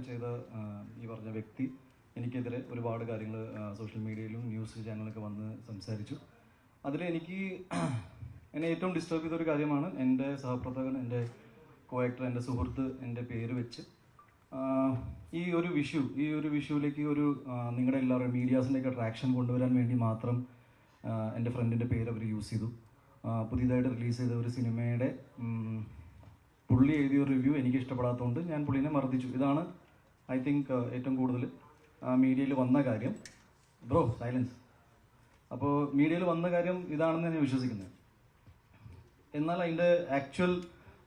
ചെയ്ത ഈ പറഞ്ഞ വ്യക്തി എനിക്കെതിരെ ഒരുപാട് കാര്യങ്ങൾ സോഷ്യൽ മീഡിയയിലും ന്യൂസ് ചാനലൊക്കെ വന്ന് സംസാരിച്ചു. അതിൽ എന്നെ ഏറ്റവും ഡിസ്റ്റർബ് ചെയ്തൊരു കാര്യമാണ് എൻ്റെ സഹപ്രവർത്തകൻ, എൻ്റെ കോ ആക്ടർ, എൻ്റെ സുഹൃത്ത് എൻ്റെ പേര് വെച്ച് ഈ ഒരു വിഷുവിലേക്ക് ഒരു നിങ്ങളുടെ എല്ലാവരും മീഡിയാസിൻ്റെയൊക്കെ ട്രാക്ഷൻ കൊണ്ടുവരാൻ വേണ്ടി മാത്രം എൻ്റെ ഫ്രണ്ടിൻ്റെ പേര് അവർ യൂസ് ചെയ്തു. പുതിയതായിട്ട് റിലീസ് ചെയ്ത ഒരു സിനിമയുടെ പുള്ളി എഴുതിയ ഒരു റിവ്യൂ എനിക്ക് ഇഷ്ടപ്പെടാത്തതുകൊണ്ട് ഞാൻ പുള്ളിനെ മർദ്ദിച്ചു. ഇതാണ് ഐ തിങ്ക് ഏറ്റവും കൂടുതൽ മീഡിയയിൽ വന്ന കാര്യം. Bro silence. അപ്പോൾ മീഡിയയിൽ വന്ന കാര്യം ഇതാണെന്ന് ഞാൻ വിശ്വസിക്കുന്നത്. എന്നാൽ അതിൻ്റെ ആക്ച്വൽ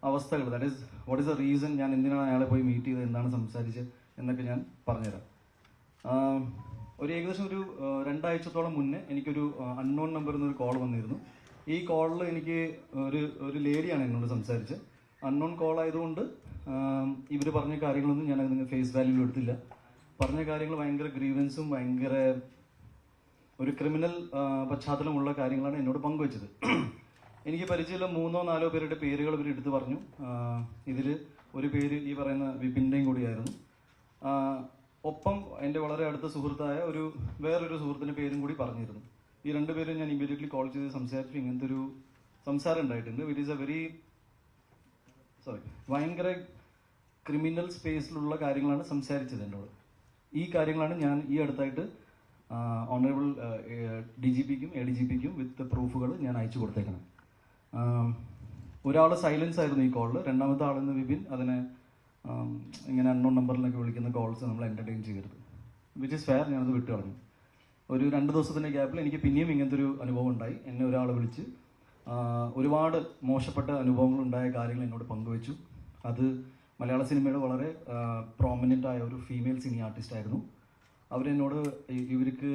അവസ്ഥകൾ, that is what is the reason, ഞാൻ എന്തിനാണ് അയാളെ പോയി മീറ്റ് ചെയ്തത്, എന്താണ് സംസാരിച്ചത് എന്നൊക്കെ ഞാൻ പറഞ്ഞുതരാം. ഏകദേശം ഒരു 2 ആഴ്ചത്തോളം മുന്നേ എനിക്കൊരു അൺനോൺ നമ്പറിൽ നിന്നൊരു കോൾ വന്നിരുന്നു. ഈ കോളിൽ എനിക്ക് ഒരു ലേഡിയാണ് എന്നോട് സംസാരിച്ചത്. അൺനോൺ കോൾ ആയതുകൊണ്ട് ഇവർ പറഞ്ഞ കാര്യങ്ങളൊന്നും ഞാൻ അതിന് ഫേസ് വാല്യൂ എടുത്തില്ല. പറഞ്ഞ കാര്യങ്ങൾ ഭയങ്കര ഗ്രീവൻസും ഭയങ്കര ഒരു ക്രിമിനൽ പശ്ചാത്തലമുള്ള കാര്യങ്ങളാണ് എന്നോട് പങ്കുവച്ചത്. എനിക്ക് പരിചയമുള്ള 3-4 പേരുടെ പേരുകൾ ഇവർ എടുത്തു പറഞ്ഞു. ഇതിൽ ഒരു പേര് ഈ പറയുന്ന വിപിൻ്റെയും കൂടിയായിരുന്നു. ഒപ്പം എൻ്റെ വളരെ അടുത്ത സുഹൃത്തായ വേറൊരു സുഹൃത്തിൻ്റെ പേരും കൂടി പറഞ്ഞിരുന്നു. ഈ 2 പേരും ഞാൻ ഇമ്മീഡിയറ്റ്ലി കോൾ ചെയ്ത് സംസാരിച്ചു. ഇങ്ങനത്തെ ഒരു സംസാരം ഉണ്ടായിട്ടുണ്ട്. ഇറ്റ് ഈസ് എ ഭയങ്കര ക്രിമിനൽ സ്പേസിലുള്ള കാര്യങ്ങളാണ് സംസാരിച്ചത് എന്നോട്. ഈ കാര്യങ്ങളാണ് ഞാൻ ഈ അടുത്തായിട്ട് ഓണറബിൾ DGPക്കും ADGPക്കും വിത്ത് പ്രൂഫുകൾ ഞാൻ അയച്ചു കൊടുത്തേക്കണം. ഒരാൾ സൈലൻസ് ആയിരുന്നു ഈ കോളിൽ, രണ്ടാമത്തെ ആളെന്ന് വിപിൻ അതിനെ ഇങ്ങനെ അൺനോൺ നമ്പറിലൊക്കെ വിളിക്കുന്ന കോൾസ് നമ്മൾ എൻ്റർടൈൻ ചെയ്യരുത്, വിച്ച് ഇസ് ഫെയർ. ഞാനത് വിട്ടു കളഞ്ഞു. ഒരു 2 ദിവസത്തിൻ്റെ ഗ്യാപ്പിൽ എനിക്ക് പിന്നെയും ഇങ്ങനത്തെ ഒരു അനുഭവം ഉണ്ടായി. എന്നെ ഒരാൾ വിളിച്ച് ഒരുപാട് മോശപ്പെട്ട അനുഭവങ്ങളുണ്ടായ കാര്യങ്ങൾ എന്നോട് പങ്കുവച്ചു. അത് മലയാള സിനിമയുടെ വളരെ പ്രോമിനൻ്റ് ആയ ഒരു ഫീമെയിൽ സിനി ആർട്ടിസ്റ്റ് ആയിരുന്നു. അവരെന്നോട് ഇവർക്ക്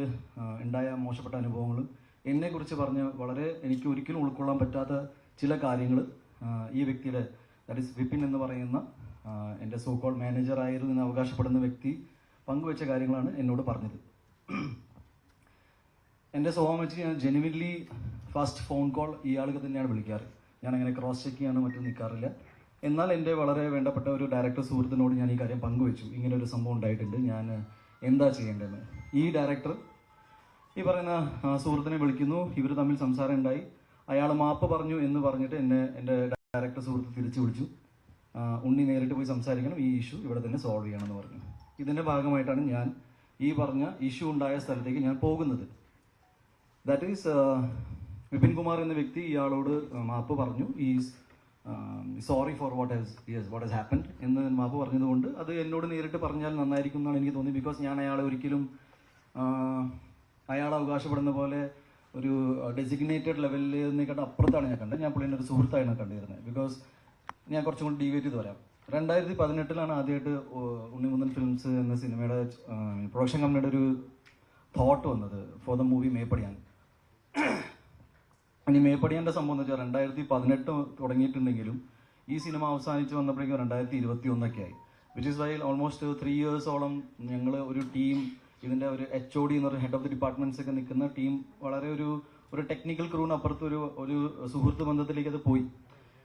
ഉണ്ടായ മോശപ്പെട്ട അനുഭവങ്ങൾ എന്നെക്കുറിച്ച് പറഞ്ഞ് വളരെ എനിക്ക് ഒരിക്കലും ഉൾക്കൊള്ളാൻ പറ്റാത്ത ചില കാര്യങ്ങൾ ഈ വ്യക്തിയുടെ, ദാറ്റ് ഈസ് വിപിൻ എന്ന് പറയുന്ന എൻ്റെ സോ കോൾ മാനേജറായിരുന്നു എന്ന് അവകാശപ്പെടുന്ന വ്യക്തി പങ്കുവെച്ച കാര്യങ്ങളാണ് എന്നോട് പറഞ്ഞത്. എൻ്റെ സ്വഭാവം വെച്ച് ഞാൻ ജെനുവിൻലി ഫസ്റ്റ് ഫോൺ കോൾ ഇയാൾക്ക് തന്നെയാണ് വിളിക്കാറ്. ഞാനങ്ങനെ ക്രോസ് ചെക്ക് ചെയ്യാനോ മറ്റും നിൽക്കാറില്ല. എന്നാൽ എൻ്റെ വളരെ വേണ്ടപ്പെട്ട ഒരു ഡയറക്ടർ സുഹൃത്തിനോട് ഞാൻ ഈ കാര്യം പങ്കുവെച്ചു. ഇങ്ങനെ ഒരു സംഭവം ഉണ്ടായിട്ടുണ്ട്, ഞാൻ എന്താ ചെയ്യേണ്ടതെന്ന്. ഈ ഡയറക്ടർ ഈ പറയുന്ന സുഹൃത്തിനെ വിളിക്കുന്നു. ഇവർ തമ്മിൽ സംസാരം ഉണ്ടായി. അയാൾ മാപ്പ് പറഞ്ഞു എന്ന് പറഞ്ഞിട്ട് എൻ്റെ ഡയറക്ടർ സുഹൃത്ത് തിരിച്ചു വിളിച്ചു. ഉണ്ണി നേരിട്ട് പോയി സംസാരിക്കണം, ഈ ഇഷ്യൂ ഇവിടെ തന്നെ സോൾവ് ചെയ്യണമെന്ന് പറഞ്ഞു. ഇതിൻ്റെ ഭാഗമായിട്ടാണ് ഞാൻ ഈ പറഞ്ഞ ഇഷ്യൂ ഉണ്ടായ സ്ഥലത്തേക്ക് ഞാൻ പോകുന്നത്. ദാറ്റ് ഈസ് വിപിൻ കുമാർ എന്ന വ്യക്തി ഇയാളോട് മാപ്പ് പറഞ്ഞു. Is sorry for what has happened എന്ന് മാപ്പ് പറഞ്ഞതുകൊണ്ട് അത് എന്നോട് നേരിട്ട് പറഞ്ഞാൽ നന്നായിരിക്കും എന്നാണ് എനിക്ക് തോന്നി. ബിക്കോസ് ഞാൻ അയാളെ ഒരിക്കലും അയാൾ അവകാശപ്പെടുന്ന പോലെ ഒരു ഡെസിഗ്നേറ്റഡ് ലെവലിൽ നിന്നേക്കാട്ട് അപ്പുറത്താണ് ഞാൻ കണ്ടത്. ഞാൻ പുള്ളിൻ്റെ ഒരു സുഹൃത്തായാണ് കണ്ടിരുന്നത്. ബിക്കോസ് ഞാൻ കുറച്ചും കൂടി ഡീവേറ്റ് ചെയ്ത് വരാം. 2018 ആദ്യമായിട്ട് ഉണ്ണിമുന്തൻ ഫിലിംസ് എന്ന സിനിമയുടെ പ്രൊഡക്ഷൻ കമ്പനിയുടെ ഒരു തോട്ട് വന്നത് ഫോർ ദ മൂവി മേപ്പടിയാൻ. ഇനി മേപ്പടിയാൻ്റെ സംഭവം എന്ന് വെച്ചാൽ 2018 തുടങ്ങിയിട്ടുണ്ടെങ്കിലും ഈ സിനിമ അവസാനിച്ച് വന്നപ്പോഴേക്കും 2021 ആയി. വിച്ച് ഇസ് വൈ ഓൾമോസ്റ്റ് 3 ഇയേഴ്സോളം ഞങ്ങൾ ഒരു ടീം, ഇതിൻ്റെ ഒരു HOD എന്ന് പറയുന്ന ഹെഡ് ഓഫ് ദി ഡിപ്പാർട്ട്മെൻറ്റ്സ് ഒക്കെ നിൽക്കുന്ന ടീം വളരെ ഒരു ടെക്നിക്കൽ ക്രൂവിനപ്പുറത്ത് ഒരു സുഹൃത്ത് ബന്ധത്തിലേക്ക് അത് പോയി.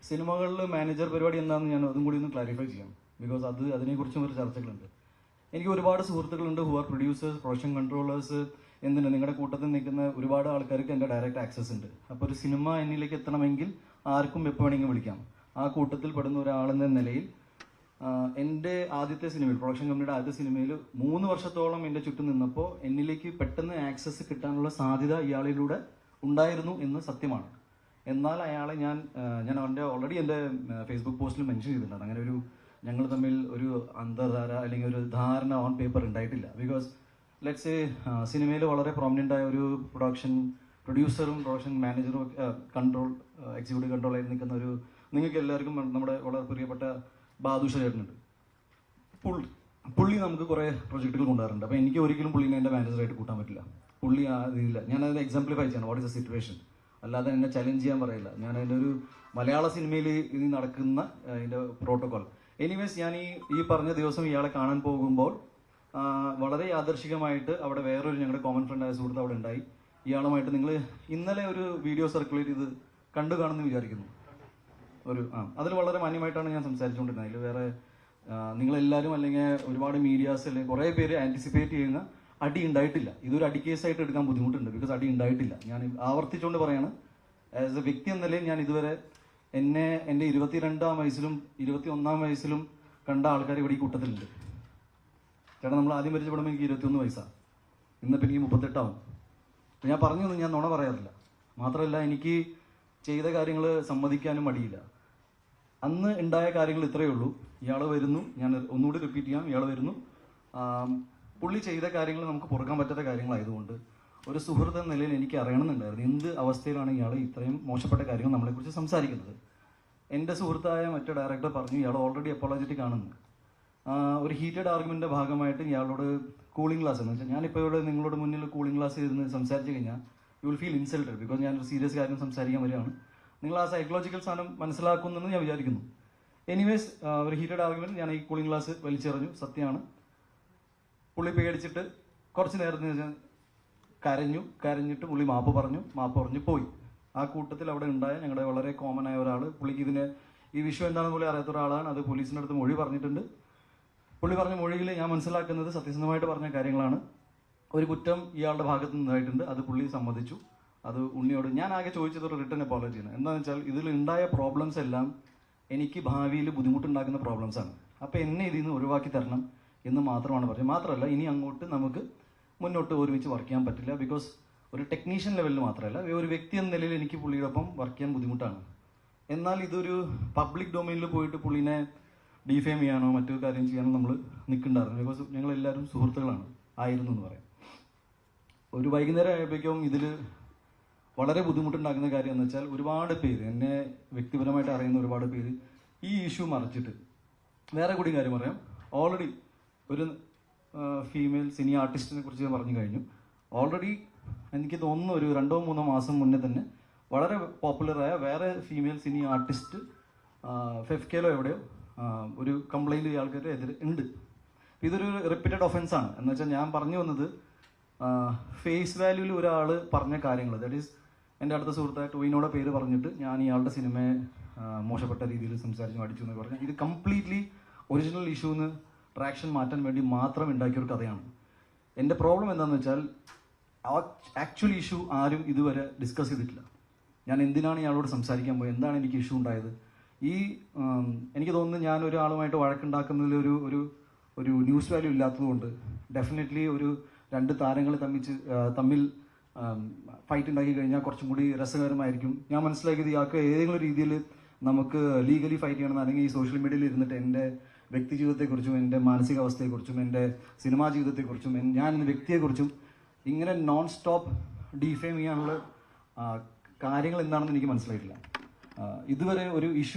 സിനിമകളിൽ മാനേജർ പരിപാടി എന്താണെന്ന് ഞാൻ അതും കൂടി ഒന്ന് ക്ലാരിഫൈ ചെയ്യാം. ബിക്കോസ് അതിനെക്കുറിച്ചും ഒരു ചർച്ചകളുണ്ട്. എനിക്ക് ഒരുപാട് സുഹൃത്തുക്കളുണ്ട് who are producers, production controllers, എന്തിനാണ് നിങ്ങളുടെ കൂട്ടത്തിൽ നിൽക്കുന്ന ഒരുപാട് ആൾക്കാർക്ക് എൻ്റെ ഡയറക്റ്റ് ആക്സസ് ഉണ്ട്. അപ്പോൾ ഒരു സിനിമ എന്നിലേക്ക് എത്തണമെങ്കിൽ ആർക്കും എപ്പോൾ വേണമെങ്കിൽ വിളിക്കാം. ആ കൂട്ടത്തിൽ പെടുന്ന ഒരാളെന്ന നിലയിൽ എൻ്റെ ആദ്യത്തെ സിനിമയിൽ, പ്രൊഡക്ഷൻ കമ്പനിയുടെ ആദ്യത്തെ സിനിമയിൽ 3 വർഷത്തോളം എൻ്റെ ചുറ്റും നിന്നപ്പോൾ എന്നിലേക്ക് പെട്ടെന്ന് ആക്സസ് കിട്ടാനുള്ള സാധ്യത ഇയാളിലൂടെ ഉണ്ടായിരുന്നു എന്ന് സത്യമാണ്. എന്നാൽ അയാളെ ഞാൻ ഓൾറെഡി എൻ്റെ ഫേസ്ബുക്ക് പോസ്റ്റിൽ മെൻഷൻ ചെയ്തിട്ടുണ്ട്. അങ്ങനെ ഞങ്ങൾ തമ്മിൽ ഒരു അന്തർധാര അല്ലെങ്കിൽ ഒരു ധാരണ ഓൺ പേപ്പർ ഉണ്ടായിട്ടില്ല. ബിക്കോസ് ലെറ്റ്സ് സിനിമയിൽ വളരെ പ്രോമിനൻ്റ് ആയ ഒരു പ്രൊഡ്യൂസറും പ്രൊഡക്ഷൻ മാനേജറും എക്സിക്യൂട്ടീവ് കൺട്രോളായി നിൽക്കുന്ന നിങ്ങൾക്ക് എല്ലാവർക്കും നമ്മുടെ വളരെ പ്രിയപ്പെട്ട ബാദുഷ ചേട്ടനുണ്ട്. പുള്ളി നമുക്ക് കുറേ പ്രൊജക്റ്റുകൾ കൊണ്ടുവരാറുണ്ട്. അപ്പോൾ എനിക്ക് ഒരിക്കലും പുള്ളിനെ എൻ്റെ മാനേജറായിട്ട് കൂട്ടാൻ പറ്റില്ല. പുള്ളി ഇതില്ല. ഞാനത് എക്സാംപ്ലിഫൈ ചെയ്യണം വാട്ട് ഇസ് എ സിറ്റുവേഷൻ, അല്ലാതെ എന്നെ ചലഞ്ച് ചെയ്യാൻ പറയില്ല. ഞാൻ അതിൻ്റെ ഒരു മലയാള സിനിമയിൽ ഇത് നടക്കുന്ന അതിൻ്റെ പ്രോട്ടോകോൾ. എനിവേസ് ഞാൻ ഈ പറഞ്ഞ ദിവസം ഇയാളെ കാണാൻ പോകുമ്പോൾ വളരെ യാദർശികമായിട്ട് അവിടെ വേറൊരു ഞങ്ങളുടെ കോമൺ ഫ്രണ്ടായ സുഹൃത്ത് അവിടെ ഉണ്ടായി. ഇയാളുമായിട്ട് നിങ്ങൾ ഇന്നലെ ഒരു വീഡിയോ സർക്കുലേറ്റ് ചെയ്ത് കണ്ടു കാണുമെന്ന് വിചാരിക്കുന്നു. അതിൽ വളരെ മാന്യമായിട്ടാണ് ഞാൻ സംസാരിച്ചുകൊണ്ടിരുന്നത്. അതിൽ വേറെ നിങ്ങളെല്ലാവരും അല്ലെങ്കിൽ ഒരുപാട് മീഡിയാസ് അല്ലെങ്കിൽ കുറേ പേര് ആൻറ്റിസിപ്പേറ്റ് ചെയ്യുന്ന അടി ഉണ്ടായിട്ടില്ല. ഇതൊരു അടി കേസായിട്ട് എടുക്കാൻ ബുദ്ധിമുട്ടുണ്ട്, ബിക്കോസ് അടി ഉണ്ടായിട്ടില്ല. ഞാൻ ആവർത്തിച്ചുകൊണ്ട് പറയാണ്, ആസ് എ വ്യക്തി എന്ന നിലയിൽ ഞാൻ ഇതുവരെ എൻ്റെ 22-ാം വയസ്സിലും 21-ാം വയസ്സിലും കണ്ട ആൾക്കാർ ഇവിടെ ഈ കൂട്ടത്തിലുണ്ട്. ചേട്ടാ, നമ്മൾ ആദ്യം പരിചയപ്പെടുമ്പോൾ എനിക്ക് 21 വയസ്സാണ്, ഇന്നിപ്പോൾ എനിക്ക് 38 ആവും. അപ്പം ഞാൻ പറഞ്ഞു ഞാൻ നുണ പറയാറില്ല. മാത്രമല്ല, എനിക്ക് ചെയ്ത കാര്യങ്ങൾ സമ്മതിക്കാനും മടിയില്ല. അന്ന് ഉണ്ടായ കാര്യങ്ങൾ ഇത്രയേ ഉള്ളൂ. ഇയാൾ വരുന്നു, ഞാൻ ഒന്നുകൂടി റിപ്പീറ്റ് ചെയ്യാം, ഇയാൾ വരുന്നു. പുള്ളി ചെയ്ത കാര്യങ്ങൾ നമുക്ക് പൊറുക്കാൻ പറ്റാത്ത കാര്യങ്ങളായതുകൊണ്ട് ഒരു സുഹൃത്ത് എന്ന നിലയിൽ എനിക്ക് അറിയണമെന്നുണ്ടായിരുന്നു എന്ത് അവസ്ഥയിലാണ് ഇയാൾ ഇത്രയും മോശപ്പെട്ട കാര്യങ്ങൾ നമ്മളെക്കുറിച്ച് സംസാരിക്കുന്നത്. എൻ്റെ സുഹൃത്തായ മറ്റേ ഡയറക്ടർ പറഞ്ഞു ഇയാൾ ഓൾറെഡി അപ്പോളജറ്റിക് ആണെന്ന്. ഒരു ഹീറ്റഡ് ആർഗ്യുമെൻ്റിൻ്റെ ഭാഗമായിട്ട് ഇയാളോട് കൂളിംഗ് ഗ്ലാസ് എന്ന് വെച്ചാൽ ഞാനിപ്പോൾ ഇവിടെ നിങ്ങളോട് മുന്നിൽ കൂളിംഗ് ഗ്ലാസ് ഇരുന്ന് സംസാരിച്ച് കഴിഞ്ഞാൽ you will feel insulted, because ഞാനൊരു സീരിയസ് കാര്യം സംസാരിക്കാൻ വരികയാണ്. നിങ്ങൾ ആ സൈക്കോളജിക്കൽ സാധനം മനസ്സിലാക്കുന്നെന്ന് ഞാൻ വിചാരിക്കുന്നു. എനിവേസ്, ഒരു ഹീറ്റഡ് ആർഗ്യുമെൻറ്റ് ഞാൻ ഈ കൂളിംഗ് ഗ്ലാസ് വലിച്ചെറിഞ്ഞു, സത്യമാണ്. പുള്ളി പേടിച്ചിട്ട് കുറച്ച് നേരത്തിന് കരഞ്ഞിട്ട് പുള്ളി മാപ്പ് പറഞ്ഞു പോയി. ആ കൂട്ടത്തിൽ അവിടെ ഉണ്ടായ ഞങ്ങളുടെ വളരെ കോമൺ ആയ ഒരാൾ, പുള്ളിക്ക് ഈ വിഷയം എന്താണെന്ന് പോലും അറിയാത്ത ഒരാളാണ്. അത് പോലീസിൻ്റെ അടുത്ത് മൊഴി പറഞ്ഞിട്ടുണ്ട്. പുള്ളി പറഞ്ഞ മൊഴിയിൽ ഞാൻ മനസ്സിലാക്കുന്നത് സത്യസന്ധമായിട്ട് പറഞ്ഞ കാര്യങ്ങളാണ്. ഒരു കുറ്റം ഇയാളുടെ ഭാഗത്ത് നിന്നായിട്ടുണ്ട്, അത് പുള്ളി സമ്മതിച്ചു. അത് ഉണ്ണിയോട് ഞാൻ ആകെ ചോദിച്ചത് ഒരു റിട്ടേൺ അപ്പോളജിയാണ്. എന്താണെന്ന് വെച്ചാൽ ഇതിൽ ഉണ്ടായ പ്രോബ്ലംസ് എല്ലാം എനിക്ക് ഭാവിയിൽ ബുദ്ധിമുട്ടുണ്ടാക്കുന്ന പ്രോബ്ലംസാണ്. അപ്പോൾ എന്നെ ഇതിൽ നിന്ന് ഒഴിവാക്കി തരണം എന്ന് മാത്രമാണ് പറഞ്ഞത്. മാത്രമല്ല, ഇനി അങ്ങോട്ട് നമുക്ക് മുന്നോട്ട് ഒരുമിച്ച് വർക്ക് ചെയ്യാൻ പറ്റില്ല, ബിക്കോസ് ഒരു ടെക്നീഷ്യൻ ലെവലിൽ മാത്രമല്ല, ഒരു വ്യക്തി എന്ന നിലയിൽ എനിക്ക് പുള്ളിയോടൊപ്പം വർക്ക് ചെയ്യാൻ ബുദ്ധിമുട്ടാണ്. എന്നാൽ ഇതൊരു പബ്ലിക് ഡൊമൈനിൽ പോയിട്ട് പുള്ളിനെ ഡിഫെയിം ചെയ്യാനോ മറ്റു കാര്യം ചെയ്യാനോ നമ്മൾ നിൽക്കുന്നുണ്ടായിരുന്നു, ബിക്കോസ് ഞങ്ങളെല്ലാവരും സുഹൃത്തുക്കളാണ് ആയിരുന്നു എന്ന് പറയാം. ഒരു വൈകുന്നേരം ആയപ്പോഴേക്കും ഇതിൽ വളരെ ബുദ്ധിമുട്ടുണ്ടാക്കുന്ന കാര്യം എന്ന് വെച്ചാൽ ഒരുപാട് പേര്, എന്നെ വ്യക്തിപരമായിട്ട് അറിയുന്ന ഒരുപാട് പേര് ഈ ഇഷ്യൂ മറച്ചിട്ട് വേറെ കൂടി കാര്യം പറയാം. ഓൾറെഡി ഒരു ഫീമെയിൽ സിനി ആർട്ടിസ്റ്റിനെ കുറിച്ച് ഞാൻ പറഞ്ഞു കഴിഞ്ഞു. ഓൾറെഡി എനിക്ക് തോന്നുന്നു ഒരു 2-3 മാസം മുന്നേ തന്നെ വളരെ പോപ്പുലറായ വേറെ ഫീമെയിൽ സിനി ആർട്ടിസ്റ്റ് ഫെഫ്കേലോ എവിടെയോ ഒരു കംപ്ലൈൻറ്റ് ഇയാൾക്കെതിരെ എതിരെ ഉണ്ട്. ഇതൊരു റിപ്പീറ്റഡ് ഒഫൻസാണ്. എന്ന് വെച്ചാൽ ഞാൻ പറഞ്ഞു വന്നത് ഫേസ് വാല്യൂവിൽ ഒരാൾ പറഞ്ഞ കാര്യങ്ങൾ, ദാറ്റ് ഈസ് എൻ്റെ അടുത്ത സുഹൃത്തായ ടോയിനോടെ പേര് പറഞ്ഞിട്ട് ഞാൻ ഇയാളുടെ സിനിമയെ മോശപ്പെട്ട രീതിയിൽ സംസാരിച്ചു അടിച്ചു എന്ന് പറഞ്ഞാൽ ഇത് കംപ്ലീറ്റ്ലി ഒറിജിനൽ ഇഷ്യൂന്ന് ട്രാക്ഷൻ മാറ്റാൻ വേണ്ടി മാത്രം ഉണ്ടാക്കിയൊരു കഥയാണ്. എൻ്റെ പ്രോബ്ലം എന്താണെന്ന് വെച്ചാൽ ആക്ച്വൽ ഇഷ്യൂ ആരും ഇതുവരെ ഡിസ്കസ് ചെയ്തിട്ടില്ല. ഞാൻ എന്തിനാണ് ഇയാളോട് സംസാരിക്കാൻ പോയത്, എന്താണ് എനിക്ക് ഇഷ്യൂ ഉണ്ടായത്. എനിക്ക് തോന്നുന്നു ഞാൻ ഒരാളുമായിട്ട് വഴക്കുണ്ടാക്കുന്നതിൽ ഒരു ന്യൂസ് വാല്യൂ ഇല്ലാത്തതുകൊണ്ട് ഡെഫിനറ്റ്ലി ഒരു 2 താരങ്ങൾ തമ്മിൽ ഫൈറ്റ് ഉണ്ടാക്കി കഴിഞ്ഞാൽ കുറച്ചും കൂടി രസകരമായിരിക്കും. ഞാൻ മനസ്സിലാക്കിയത് ഇയാൾക്ക് ഏതെങ്കിലും രീതിയിൽ നമുക്ക് ലീഗലി ഫൈറ്റ് ചെയ്യണം, അല്ലെങ്കിൽ ഈ സോഷ്യൽ മീഡിയയിൽ ഇരുന്നിട്ട് എൻ്റെ വ്യക്തി ജീവിതത്തെക്കുറിച്ചും എൻ്റെ മാനസികാവസ്ഥയെക്കുറിച്ചും എൻ്റെ സിനിമാ ജീവിതത്തെക്കുറിച്ചും ഞാൻ എന്ന വ്യക്തിയെക്കുറിച്ചും ഇങ്ങനെ നോൺ സ്റ്റോപ്പ് ഡിഫെയിം ചെയ്യാനുള്ള കാര്യങ്ങൾ എന്താണെന്ന് എനിക്ക് മനസ്സിലായിട്ടില്ല. ഇതുവരെ ഒരു ഇഷ്യൂ